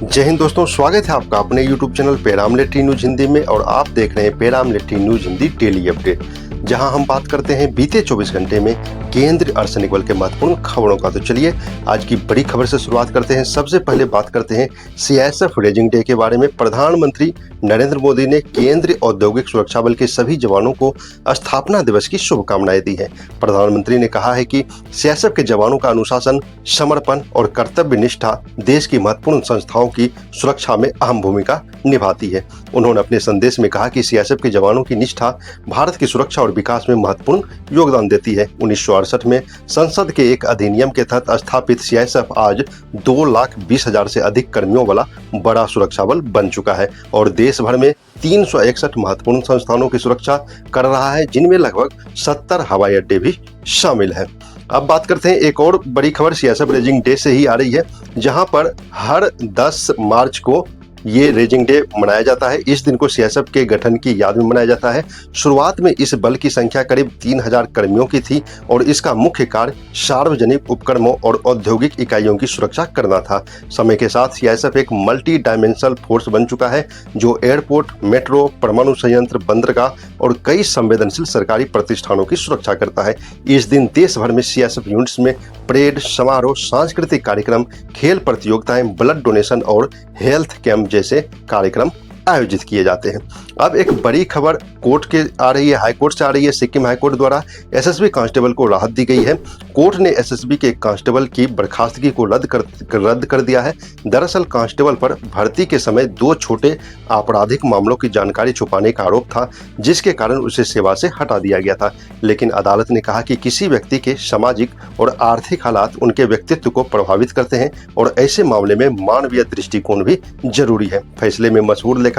जय हिंद दोस्तों, स्वागत है आपका अपने YouTube channel paramilitary news Hindi में। और आप देख रहे हैं paramilitary news Hindi daily update, जहां हम बात करते हैं बीते 24 घंटे में केंद्रीय अर्धसैनिक बल के महत्वपूर्ण खबरों का। तो चलिए आज की बड़ी खबर से शुरुआत करते हैं। सबसे पहले बात करते हैं CISF रेजिंग डे के बारे में। प्रधानमंत्री नरेंद्र मोदी ने केंद्रीय औद्योगिक सुरक्षा बल के सभी जवानों को स्थापना दिवस की शुभकामनाएं दी है। प्रधानमंत्री ने कहा है कि CISF के जवानों का अनुशासन, समर्पण और कर्तव्य निष्ठा देश की महत्वपूर्ण संस्थाओं की सुरक्षा में अहम भूमिका निभाती है। उन्होंने अपने संदेश में कहा कि CISF के जवानों की निष्ठा भारत की सुरक्षा और विकास में महत्वपूर्ण योगदान देती है। 1968 में संसद के एक अधिनियम के तहत स्थापित CISF आज 2,20,000 से अधिक कर्मियों वाला बड़ा सुरक्षा बल बन चुका है और देश भर में 361 महत्वपूर्ण संस्थानों की सुरक्षा कर रहा है, जिनमें लगभग 70 हवाई अड्डे भी शामिल हैं। अब बात करते हैं एक और बड़ी खबर CISF रेजिंग डे से ही आ रही है, जहां पर हर 10 मार्च को ये रेजिंग डे मनाया जाता है। इस दिन को CISF के गठन की याद में मनाया जाता है। शुरुआत में इस बल की संख्या करीब 3,000 कर्मियों की थी और इसका मुख्य कार्य सार्वजनिक उपक्रमों और औद्योगिक इकाइयों की सुरक्षा करना था। समय के साथ CISF एक मल्टी डायमेंशनल फोर्स बन चुका है, जो एयरपोर्ट, मेट्रो, परमाणु संयंत्र, बंदरगाह और कई संवेदनशील सरकारी प्रतिष्ठानों की सुरक्षा करता है। इस दिन देश भर में CISF यूनिट्स में परेड, समारोह, सांस्कृतिक कार्यक्रम, खेल प्रतियोगिताएं, ब्लड डोनेशन और हेल्थ कैंप जैसे कार्यक्रम आयोजित किए जाते हैं। अब एक बड़ी खबर कोर्ट के आ रही है, हाई कोर्ट से आ रही है। सिक्किम हाई कोर्ट द्वारा SSB कांस्टेबल को राहत दी गई है। कोर्ट ने SSB के कांस्टेबल की बर्खास्तगी को रद्द कर दिया है। दरअसल कांस्टेबल पर भर्ती के समय 2 छोटे आपराधिक मामलों की जानकारी छुपाने का आरोप था, जिसके कारण उसे सेवा से हटा दिया गया था। लेकिन अदालत ने कहा कि किसी व्यक्ति के सामाजिक और आर्थिक हालात उनके व्यक्तित्व को प्रभावित करते हैं और ऐसे मामले में मानवीय दृष्टिकोण भी जरूरी है। फैसले में मशहूर लेखक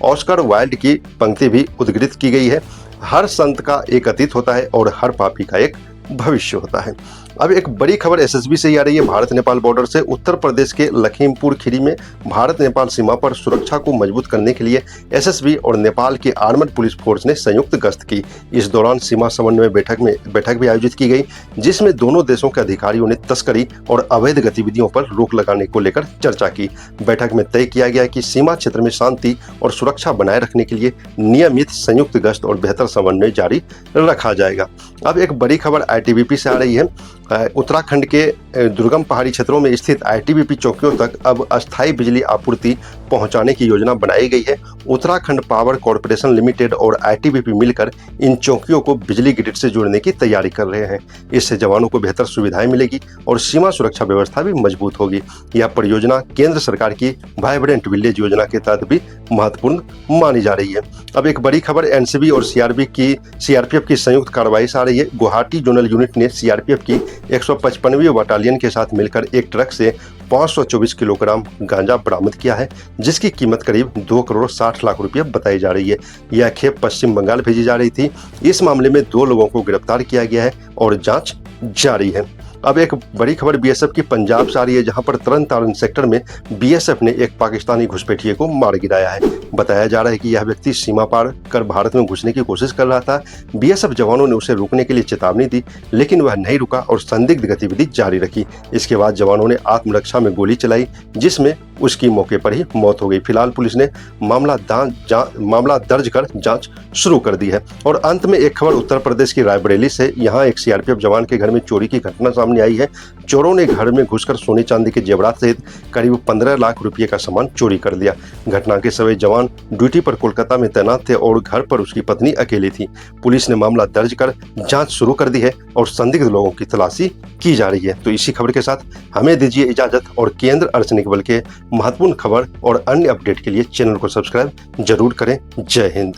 ऑस्कर वाइल्ड की पंक्ति भी उद्धृत की गई है, हर संत का एक अतीत होता है और हर पापी का एक भविष्य होता है। अब एक बड़ी खबर SSB से ही आ रही है। भारत नेपाल बॉर्डर से उत्तर प्रदेश के लखीमपुर खीरी में भारत नेपाल सीमा पर सुरक्षा को मजबूत करने के लिए SSB और नेपाल की आर्मड पुलिस फोर्स ने संयुक्त गश्त की। इस दौरान सीमा समन्वय बैठक भी आयोजित की गई, जिसमें दोनों देशों के अधिकारियों ने तस्करी और अवैध गतिविधियों पर रोक लगाने को लेकर चर्चा की। बैठक में तय किया गया कि सीमा क्षेत्र में शांति और सुरक्षा बनाए रखने के लिए नियमित संयुक्त गश्त और बेहतर समन्वय जारी रखा जाएगा। अब एक बड़ी खबर ITBP से आ रही है। उत्तराखंड के दुर्गम पहाड़ी क्षेत्रों में स्थित ITBP चौकियों तक अब अस्थायी बिजली आपूर्ति पहुंचाने की योजना बनाई गई है। उत्तराखंड पावर कॉर्पोरेशन लिमिटेड और ITBP मिलकर इन चौकियों को बिजली ग्रिड से जोड़ने की तैयारी कर रहे हैं। इससे जवानों को बेहतर सुविधाएं मिलेगी और सीमा सुरक्षा व्यवस्था भी मजबूत होगी। यह परियोजना केंद्र सरकार की वाइब्रेंट विलेज योजना के तहत भी महत्वपूर्ण मानी जा रही है। अब एक बड़ी खबर NCB और CRPF की संयुक्त कार्रवाई से आ रही है। गुवाहाटी जोनल यूनिट ने CRPF की 155वीं बटालियन के साथ मिलकर एक ट्रक से 524 किलोग्राम गांजा बरामद किया है, जिसकी कीमत करीब 2,60,00,000 रुपये बताई जा रही है। यह खेप पश्चिम बंगाल भेजी जा रही थी। इस मामले में 2 लोगों को गिरफ्तार किया गया है और जांच जारी है। अब एक बड़ी खबर BSF की पंजाब से आ रही है, जहां पर तरन तारण सेक्टर में BSF ने एक पाकिस्तानी घुसपैठिए को मार गिराया है। बताया जा रहा है कि यह व्यक्ति सीमा पार कर भारत में घुसने की कोशिश कर रहा था। BSF जवानों ने उसे रोकने के लिए चेतावनी दी, लेकिन वह नहीं रुका और संदिग्ध गतिविधि जारी रखी। इसके बाद जवानों ने आत्मरक्षा में गोली चलाई, जिसमें उसकी मौके पर ही मौत हो गई। फिलहाल पुलिस ने मामला दर्ज कर जांच शुरू कर दी है। और अंत में एक खबर उत्तर प्रदेश की रायबरेली से। यहाँ एक CRPF जवान के घर में चोरी की घटना सामने आई है। चोरों ने घर में घुसकर सोने चांदी के जेवरात सहित करीब 15 लाख रुपए का सामान चोरी कर लिया। घटना के समय जवान ड्यूटी पर कोलकाता में तैनात थे और घर पर उसकी पत्नी अकेली थी। पुलिस ने मामला दर्ज कर जांच शुरू कर दी है और संदिग्ध लोगों की तलाशी की जा रही है। तो इसी खबर के साथ हमें दीजिए इजाजत और केंद्र अर्धसैनिक बल के महत्वपूर्ण खबर और अन्य अपडेट के लिए चैनल को सब्सक्राइब जरूर करें। जय हिंद।